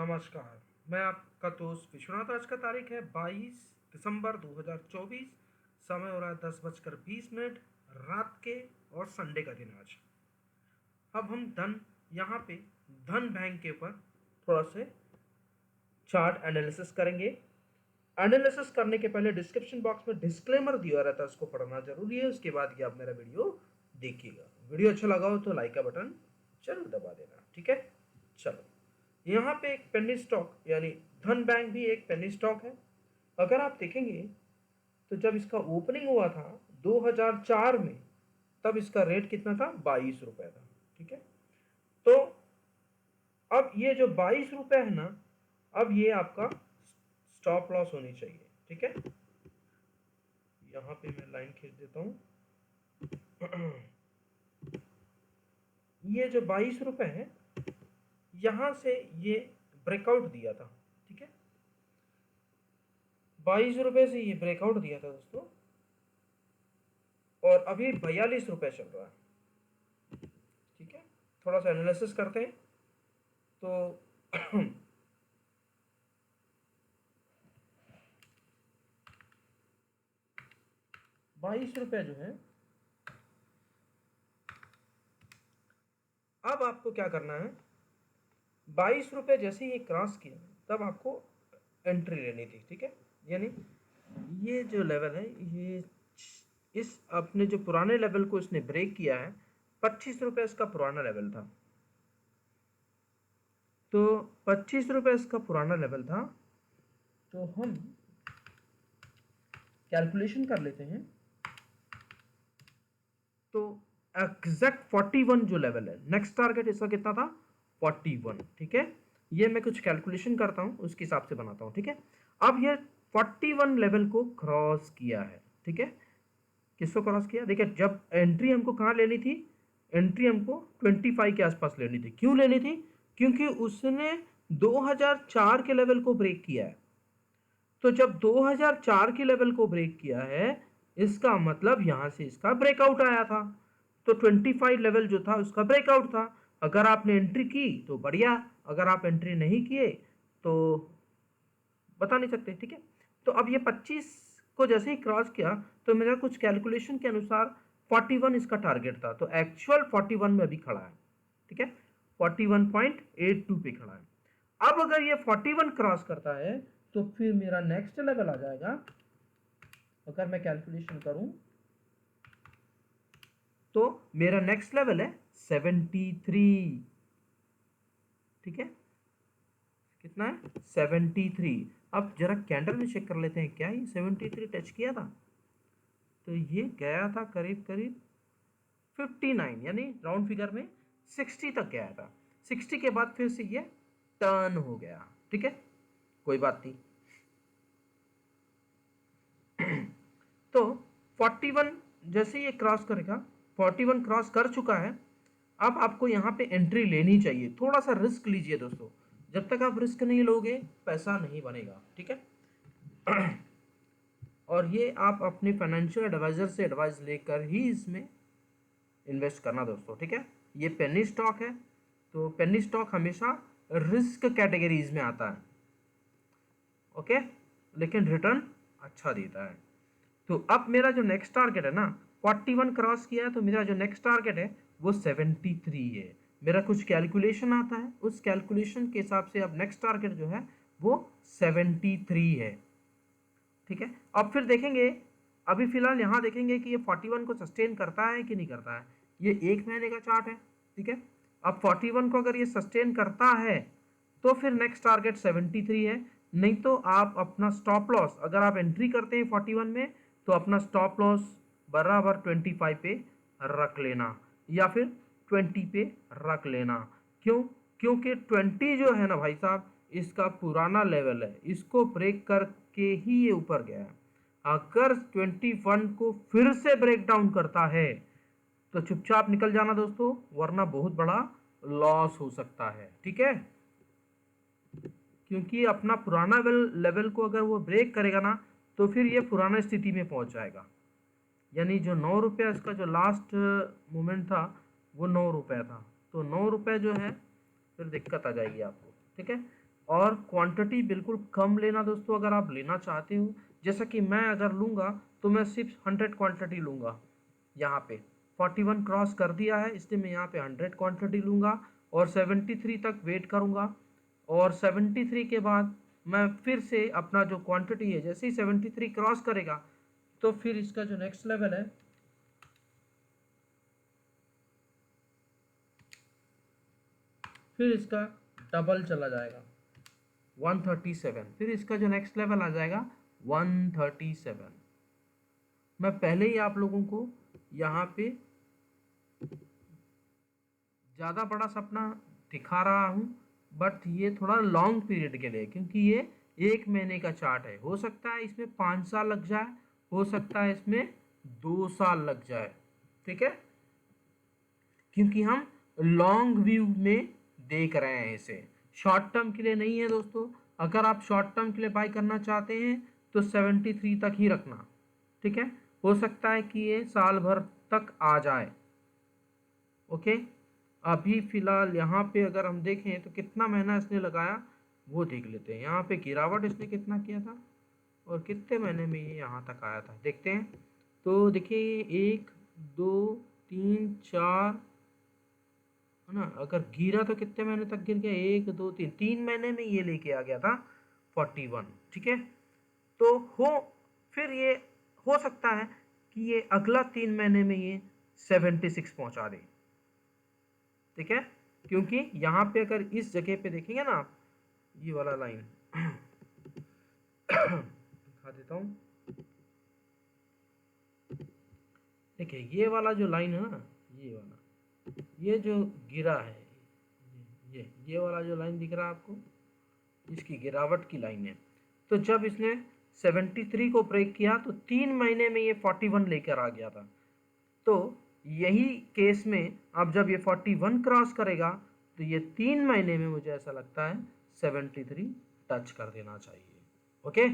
नमस्कार, मैं आपका दोस्त विश्वनाथ। आज का तारीख है 22 दिसंबर 2024। समय हो रहा है 10:20 रात के और संडे का दिन आज। अब हम यहाँ पे धन बैंक के ऊपर थोड़ा से चार्ट एनालिसिस करेंगे। एनालिसिस करने के पहले डिस्क्रिप्शन बॉक्स में डिस्क्लेमर दिया रहता है, उसको पढ़ना जरूरी है। उसके बाद ये आप मेरा वीडियो देखिएगा। वीडियो अच्छा लगा हो तो लाइक का बटन जरूर दबा देना, ठीक है। चलो, यहाँ पे एक पेनी स्टॉक यानी धन बैंक भी एक पेनी स्टॉक है। अगर आप देखेंगे तो जब इसका ओपनिंग हुआ था 2004 में, तब इसका रेट कितना था? 22 रुपए था, ठीक है। तो अब ये जो 22 रुपए है ना, अब ये आपका स्टॉप लॉस होनी चाहिए, ठीक है। यहाँ पे मैं लाइन खींच देता हूँ। ये जो 22 रुपए है, यहां से ये ब्रेकआउट दिया था, ठीक है। 22 रुपए से ये ब्रेकआउट दिया था दोस्तों, और अभी 42 रुपए चल रहा है, ठीक है। थोड़ा सा एनालिसिस करते हैं तो 22 रुपए जो है, अब आपको क्या करना है, 22 रुपए जैसे ही क्रॉस किया तब आपको एंट्री लेनी थी, ठीक है। यानी ये जो लेवल है, ये इस अपने जो पुराने लेवल को इसने ब्रेक किया है। 25 रुपए इसका पुराना लेवल था, तो 25 रुपए इसका पुराना लेवल था। तो हम कैलकुलेशन कर लेते हैं। तो एग्जैक्ट 41 जो लेवल है, नेक्स्ट टारगेट इसका कितना था? 41, ठीक है। ये मैं कुछ कैलकुलेशन करता हूं, उसके हिसाब से बनाता हूं, ठीक है। अब ये 41 लेवल को क्रॉस किया है, ठीक है। किसको क्रॉस किया? देखिए, जब एंट्री हमको कहाँ लेनी थी, एंट्री हमको 25 के आसपास लेनी थी। क्यों लेनी थी? क्योंकि उसने 2004 के लेवल को ब्रेक किया है। तो जब 2004 के लेवल को ब्रेक किया है, इसका मतलब यहां से इसका ब्रेकआउट आया था। तो 25 लेवल जो था उसका ब्रेकआउट था। अगर आपने एंट्री की तो बढ़िया, अगर आप एंट्री नहीं किए तो बता नहीं सकते, ठीक है। तो अब ये 25 को जैसे ही क्रॉस किया तो मेरा कुछ कैलकुलेशन के अनुसार 41 इसका टारगेट था, तो एक्चुअल 41 में अभी खड़ा है, ठीक है। 41.82 पे खड़ा है। अब अगर ये 41 क्रॉस करता है तो फिर मेरा नेक्स्ट लेवल आ जाएगा। अगर मैं कैलकुलेशन करूं तो मेरा नेक्स्ट लेवल है 73, ठीक है। कितना है? 73। अब जरा कैंडल में चेक कर लेते हैं, क्या ये 73 टच किया था? तो ये गया था करीब करीब 59, यानी राउंड फिगर में 60 तक गया था। 60 के बाद फिर से ये टर्न हो गया, ठीक है। कोई बात नहीं। तो 41 जैसे ये क्रॉस करेगा, 41 क्रॉस कर चुका है। अब आपको यहाँ पे एंट्री लेनी चाहिए। थोड़ा सा रिस्क लीजिए दोस्तों, जब तक आप रिस्क नहीं लोगे पैसा नहीं बनेगा, ठीक है। और ये आप अपने फाइनेंशियल एडवाइजर से एडवाइस लेकर ही इसमें इन्वेस्ट करना दोस्तों, ठीक है। ये पेनी स्टॉक है, तो पेनी स्टॉक हमेशा रिस्क कैटेगरीज में आता है, ओके, लेकिन रिटर्न अच्छा देता है। तो अब मेरा जो नेक्स्ट टारगेट है ना, 41 क्रॉस किया है, तो मेरा जो नेक्स्ट टारगेट है वो 73 है। मेरा कुछ कैलकुलेशन आता है, उस कैलकुलेशन के हिसाब से अब नेक्स्ट टारगेट जो है वो 73 है, ठीक है। अब फिर देखेंगे, अभी फिलहाल यहाँ देखेंगे कि ये 41 को सस्टेन करता है कि नहीं करता है। ये 1 महीने का चार्ट है, ठीक है। अब 41 को अगर ये सस्टेन करता है तो फिर नेक्स्ट टारगेट 73 है। नहीं तो आप अपना स्टॉप लॉस, अगर आप एंट्री करते हैं 41 में, तो अपना स्टॉप लॉस बराबर 25 पे रख लेना, या फिर 20 पे रख लेना। क्यों? क्योंकि 20 जो है ना भाई साहब, इसका पुराना लेवल है, इसको ब्रेक करके ही ये ऊपर गया है। अगर 21 को फिर से ब्रेक डाउन करता है तो चुपचाप निकल जाना दोस्तों, वरना बहुत बड़ा लॉस हो सकता है, ठीक है। क्योंकि अपना पुराना लेवल को अगर वो ब्रेक करेगा ना, तो फिर ये पुराना स्थिति में पहुंच जाएगा। यानी जो 9 रुपया इसका जो लास्ट मोमेंट था वो 9 रुपया था, तो 9 रुपये जो है फिर दिक्कत आ जाएगी आपको, ठीक है। और क्वांटिटी बिल्कुल कम लेना दोस्तों अगर आप लेना चाहते हो। जैसा कि मैं अगर लूँगा तो मैं सिर्फ 100 क्वांटिटी लूँगा। यहाँ पे 41 क्रॉस कर दिया है, इसलिए मैं यहाँ पे 100 क्वांटिटी लूँगा और 73 तक वेट करूँगा। और 73 के बाद मैं फिर से अपना जो क्वांटिटी है, जैसे ही 73 क्रॉस करेगा तो फिर इसका जो नेक्स्ट लेवल है, फिर इसका डबल चला जाएगा 137। फिर इसका जो नेक्स्ट लेवल आ जाएगा 137। मैं पहले ही आप लोगों को यहाँ पे ज़्यादा बड़ा सपना दिखा रहा हूँ, बट ये थोड़ा लॉन्ग पीरियड के लिए, क्योंकि ये 1 महीने का चार्ट है। हो सकता है इसमें 5 साल लग जाए, हो सकता है इसमें 2 साल लग जाए, ठीक है, क्योंकि हम लॉन्ग व्यू में देख रहे हैं इसे, शॉर्ट टर्म के लिए नहीं है दोस्तों। अगर आप शॉर्ट टर्म के लिए बाय करना चाहते हैं तो 73 तक ही रखना, ठीक है। हो सकता है कि ये साल भर तक आ जाए, ओके। अभी फिलहाल यहाँ पे अगर हम देखें तो कितना महीना इसने लगाया वो देख लेते हैं। यहाँ पे गिरावट इसने कितना किया था और कितने महीने में ये यहाँ तक आया था देखते हैं। तो देखिए 1 2 3 4, है ना, अगर गिरा तो कितने महीने तक गिर गया, 1 2 3, 3 महीने में ये लेके आ गया था 41, ठीक है। तो फिर ये हो सकता है कि ये अगला 3 महीने में ये 76 पहुंचा दे, ठीक है। क्योंकि यहाँ पे अगर इस जगह पे देखेंगे ना आप, ये वाला लाइन दिखा देता हूँ, देखिए ये वाला जो लाइन है ना, ये वाला, ये जो गिरा है, ये वाला जो लाइन दिख रहा है आपको, इसकी गिरावट की लाइन है। तो जब इसने 73 को ब्रेक किया तो 3 महीने में ये 41 लेकर आ गया था। तो यही केस में अब जब ये 41 क्रॉस करेगा तो ये 3 महीने में मुझे ऐसा लगता है 73 टच कर देना चाहिए, ओके।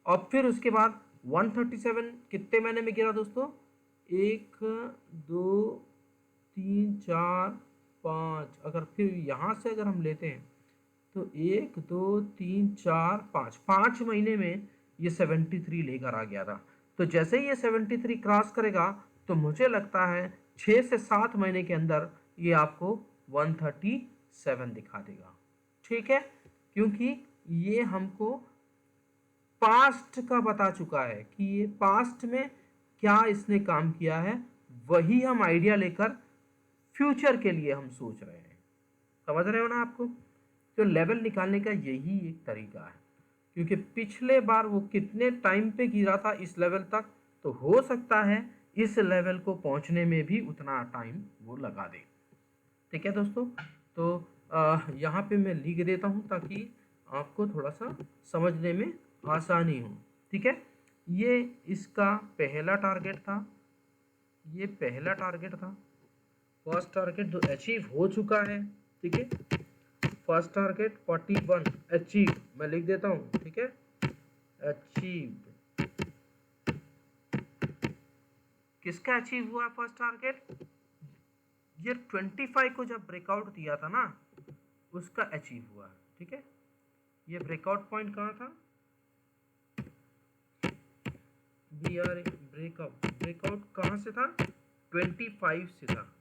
और फिर उसके बाद 137 कितने महीने में गिरा दोस्तों, 1 2 3 4 5, अगर फिर यहाँ से अगर हम लेते हैं तो 1 2 3 4 5, 5 महीने में ये 73 लेकर आ गया था। तो जैसे ही ये 73 क्रॉस करेगा तो मुझे लगता है 6 से 7 महीने के अंदर ये आपको 137 दिखा देगा, ठीक है। क्योंकि ये हमको पास्ट का बता चुका है कि ये पास्ट में क्या इसने काम किया है, वही हम आइडिया लेकर फ्यूचर के लिए हम सोच रहे हैं। समझ रहे हो ना आपको। तो लेवल निकालने का यही एक तरीका है, क्योंकि पिछले बार वो कितने टाइम पे गिरा था इस लेवल तक, तो हो सकता है इस लेवल को पहुंचने में भी उतना टाइम वो लगा दे, ठीक है दोस्तों। तो यहाँ पे मैं लिख देता हूँ ताकि आपको थोड़ा सा समझने में आसानी हो, ठीक है। ये इसका पहला टारगेट था, ये पहला टारगेट था, फर्स्ट टारगेट जो अचीव हो चुका है, ठीक है। फर्स्ट टारगेट 41 अचीव, मैं लिख देता हूँ, ठीक है, अचीव। किसका अचीव हुआ फर्स्ट टारगेट, ये 25 को जब ब्रेकआउट दिया था ना उसका अचीव हुआ, ठीक है। ये ब्रेकआउट पॉइंट कहाँ था, बी आर ब्रेकआउट, ब्रेकआउट कहाँ से था, 25 से था,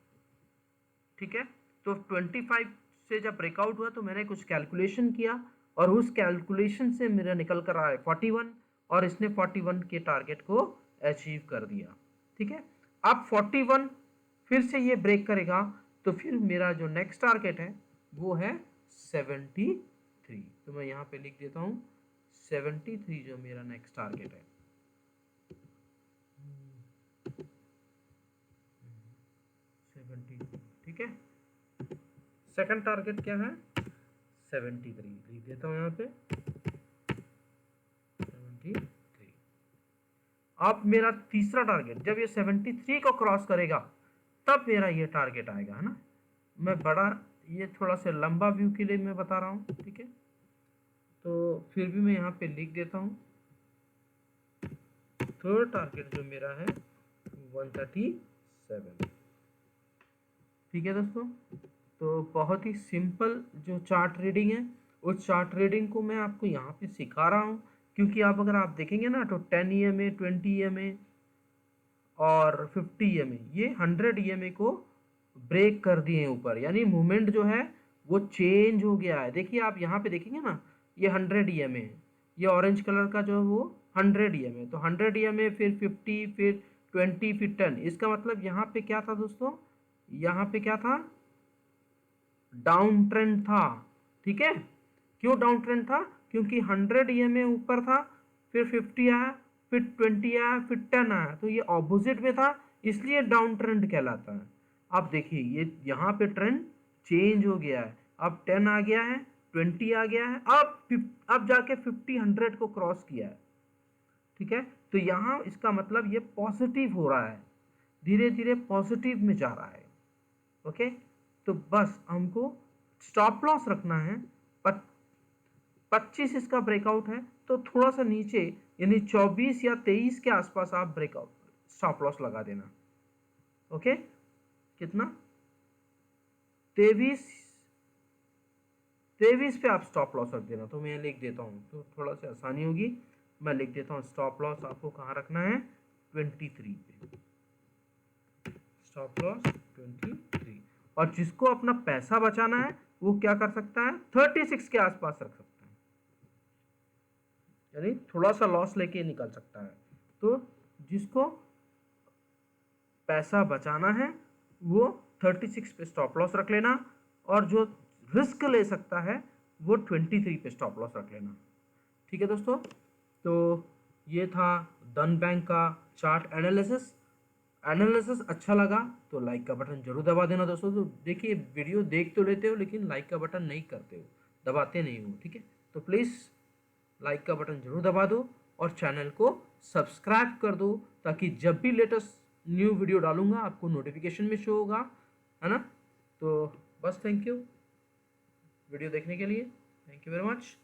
ठीक है। तो 25 से जब ब्रेकआउट हुआ तो मैंने कुछ कैलकुलेशन किया और उस कैलकुलेशन से मेरा निकल कर आया 41, और इसने 41 के टारगेट को अचीव कर दिया, ठीक है। अब 41 फिर से ये ब्रेक करेगा तो फिर मेरा जो नेक्स्ट टारगेट है वो है 73। तो मैं यहाँ पे लिख देता हूँ 73 जो मेरा नेक्स्ट टारगेट है। 73, ठीक है। सेकंड टारगेट क्या है, 73 लिख देता हूँ यहाँ पे 73। अब मेरा तीसरा टारगेट जब ये 73 को क्रॉस करेगा तब मेरा ये टारगेट आएगा, है ना। मैं बड़ा, ये थोड़ा सा लंबा व्यू के लिए मैं बता रहा हूँ, ठीक है। तो फिर भी मैं यहाँ पे लिख देता हूँ थर्ड टारगेट जो मेरा है 137, ठीक है दोस्तों। तो बहुत ही सिंपल जो चार्ट रीडिंग है उस चार्ट ट्रेडिंग को मैं आपको यहाँ पे सिखा रहा हूँ, क्योंकि आप अगर आप देखेंगे ना तो 10 EMA, 20 EMA और 50 EMA, ये 100 EMA को ब्रेक कर दिए हैं ऊपर, यानी मूवमेंट जो है वो चेंज हो गया है। देखिए आप यहाँ पे देखेंगे ना, ये 100 EMA है, ये ऑरेंज कलर का जो है वो 100 EMA, तो 100 EMA, फिर 50, फिर 20, फिर 10। इसका मतलब यहाँ पे क्या था दोस्तों, यहाँ पे क्या था, डाउन ट्रेंड था। ठीक है, क्यों डाउन ट्रेंड था, क्योंकि 100 EMA ऊपर था, फिर 50 आया, फिर 20 आया, फिर 10 आया, तो ये ऑपोजिट में था, इसलिए डाउन ट्रेंड कहलाता है। अब देखिए ये यहाँ पे ट्रेंड चेंज हो गया है, अब 10 आ गया है, 20 आ गया है, अब जाके 50 100 को क्रॉस किया है। ठीक है, तो यहाँ इसका मतलब ये पॉजिटिव हो रहा है, धीरे धीरे पॉजिटिव में जा रहा है। ओके, तो बस हमको स्टॉप लॉस रखना है। 25 इसका ब्रेकआउट है, तो थोड़ा सा नीचे यानी 24 या 23 के आसपास आप ब्रेकआउट स्टॉप लॉस लगा देना। ओके, कितना, 23 पे आप स्टॉप लॉस रख देना। तो मैं लिख देता हूँ तो थोड़ा सा आसानी होगी, मैं लिख देता हूँ स्टॉप लॉस आपको कहाँ रखना है, 23 पे स्टॉप लॉस 23। और जिसको अपना पैसा बचाना है वो क्या कर सकता है, 36 के आसपास रख सकता है, यानी थोड़ा सा लॉस लेके निकल सकता है। तो जिसको पैसा बचाना है वो 36 पे स्टॉप लॉस रख लेना, और जो रिस्क ले सकता है वो 23 पे स्टॉप लॉस रख लेना। ठीक है दोस्तों, तो ये था धन बैंक का चार्ट एनालिसिस अच्छा लगा तो लाइक का बटन जरूर दबा देना दोस्तों। तो देखिए वीडियो देख तो लेते हो लेकिन लाइक का बटन नहीं करते हो, दबाते नहीं हो। ठीक है, तो प्लीज़ लाइक का बटन जरूर दबा दो और चैनल को सब्सक्राइब कर दो, ताकि जब भी लेटेस्ट न्यू वीडियो डालूंगा आपको नोटिफिकेशन में शो होगा, है ना। तो बस थैंक यू वीडियो देखने के लिए, थैंक यू वेरी मच।